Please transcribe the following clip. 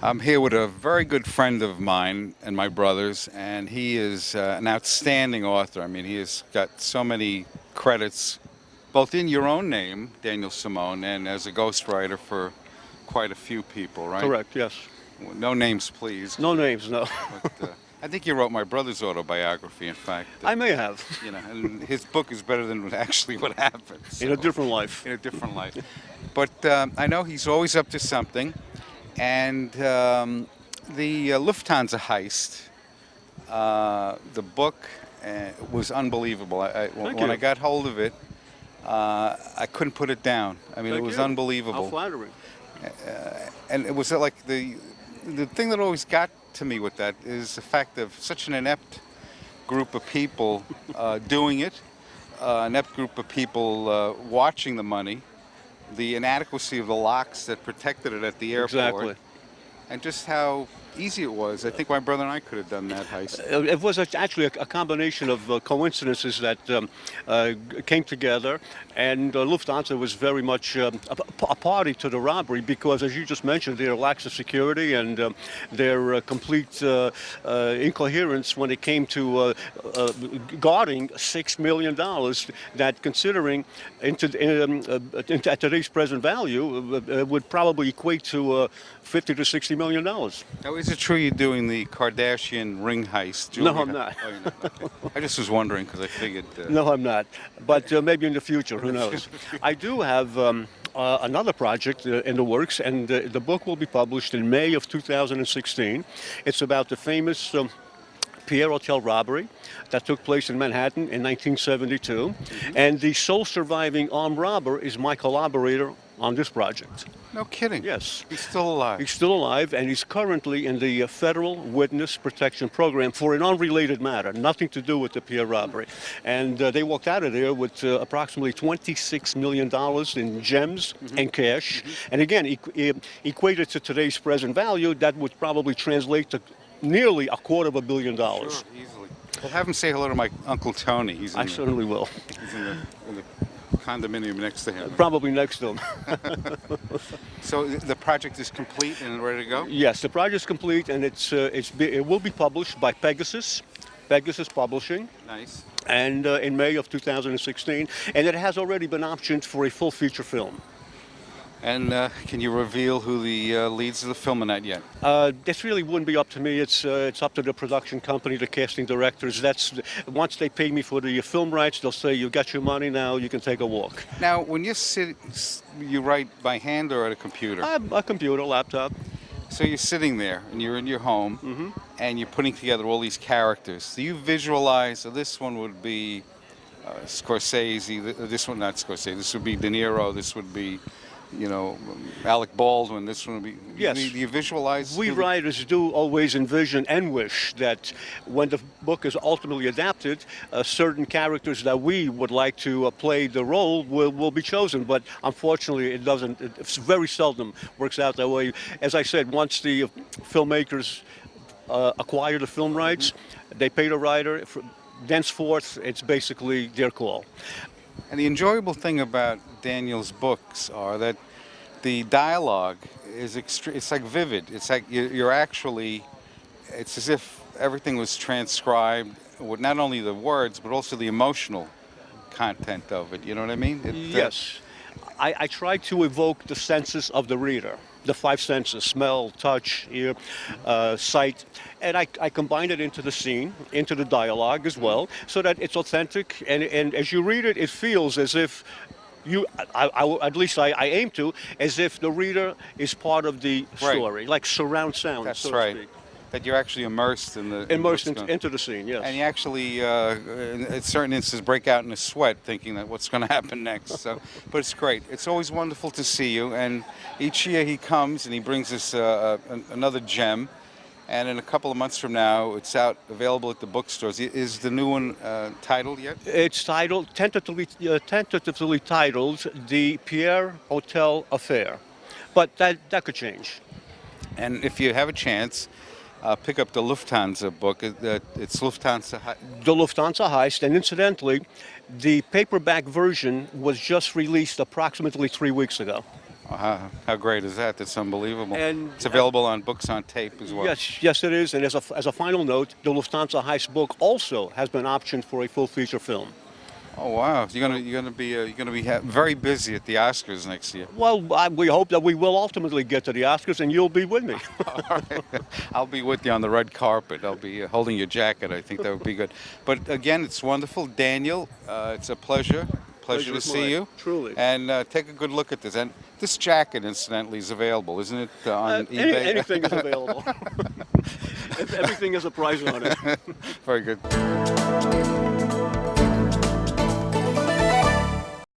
I'm here with a very good friend of mine and my brother's, and he is an outstanding author. I mean, he has got so many credits, both in your own name, Daniel Simone, and as a ghostwriter for quite a few people, right? Correct, yes. No names, please. No names, no. But I think you wrote my brother's autobiography, in fact. I may have. You know, and his book is better than actually what happened. In a so- different life. In a different life. But I know he's always up to something. And the Lufthansa Heist, the book was unbelievable. When I got hold of it, I couldn't put it down. I mean, Thank it was you. unbelievable. How flattering. And it was like the thing that always got to me with that is the fact of such an inept group of people doing it, an inept group of people watching the money, the inadequacy of the locks that protected it at the airport, Exactly. and just how easy it was. I think my brother and I could have done that heist. It was actually a combination of coincidences that came together, and Lufthansa was very much a party to the robbery because, as you just mentioned, their lack of security and their complete incoherence when it came to guarding $6 million that, considering at today's present value, would probably equate to $50 to $60 million. Now, is it true you're doing the Kardashian ring heist? No, I'm not. Oh, you're not. Okay. I just was wondering because I figured. No, I'm not. But maybe in the future, who knows? I do have another project in the works, and the book will be published in May of 2016. It's about the famous Pierre hotel robbery that took place in Manhattan in 1972. And the sole surviving armed robber is my collaborator on this project. No kidding. Yes. He's still alive. He's still alive, and he's currently in the Federal Witness Protection Program for an unrelated matter, nothing to do with the Pierre robbery. And they walked out of there with approximately $26 million in gems and cash. And again, equated to today's present value, that would probably translate to nearly $250 million. Sure, easily. Well, have him say hello to my Uncle Tony. I certainly will. He's in the condominium next to him. Probably next to him. So the project is complete and ready to go? Yes, the project is complete, and it will be published by Pegasus Publishing. Nice. And in May of 2016, and it has already been optioned for a full feature film. And can you reveal who the leads of the film are not yet? This really wouldn't be up to me. It's up to the production company, the casting directors. Once they pay me for the film rights, they'll say, "You got your money now. You can take a walk." Now, when you write by hand or at a computer? A computer, laptop. So you're sitting there and you're in your home and you're putting together all these characters. Do you visualize? So this one would be Scorsese. This one, not Scorsese. This would be De Niro. This would be, Alec Baldwin. This one would be. Yes. Do you visualize? We writers do always envision and wish that when the book is ultimately adapted, certain characters that we would like to play the role will be chosen. But unfortunately, it doesn't. It's very seldom works out that way. As I said, once the filmmakers acquire the film rights, they pay the writer. Thenceforth, it's basically their call. And the enjoyable thing about Daniel's books are that the dialogue is it's like vivid. It's like you're actually, it's as if everything was transcribed with not only the words, but also the emotional content of it. You know what I mean? Yes. I try to evoke the senses of the reader, the five senses: smell, touch, ear, sight, and I combine it into the scene, into the dialogue as well, so that it's authentic, and as you read it, it feels as if at least I aim to, as if the reader is part of the story, like surround sound. That's so right. To speak. That you're actually immersed in the Into the scene, yes. And you actually, in certain instances, break out in a sweat thinking that what's going to happen next. So, but it's great. It's always wonderful to see you. And each year he comes and he brings us another gem. And in a couple of months from now, it's out available at the bookstores. Is the new one titled yet? It's tentatively titled The Pierre Hotel Affair. But that could change. And if you have a chance, pick up the Lufthansa book. It's Lufthansa Heist. The Lufthansa Heist, and incidentally, the paperback version was just released approximately 3 weeks ago. How great is that? That's unbelievable. And It's available on books on tape as well. yes, it is. And as a final note, the Lufthansa Heist book also has been optioned for a full feature film. Oh wow! You're gonna be very busy at the Oscars next year. Well, we hope that we will ultimately get to the Oscars, and you'll be with me. All right. I'll be with you on the red carpet. I'll be holding your jacket. I think that would be good. But again, it's wonderful, Daniel. It's a pleasure to is see mine, you. truly. And take a good look at this. And this jacket, incidentally, is available, isn't it, on eBay? Anything is available. Everything has a price on it. Very good.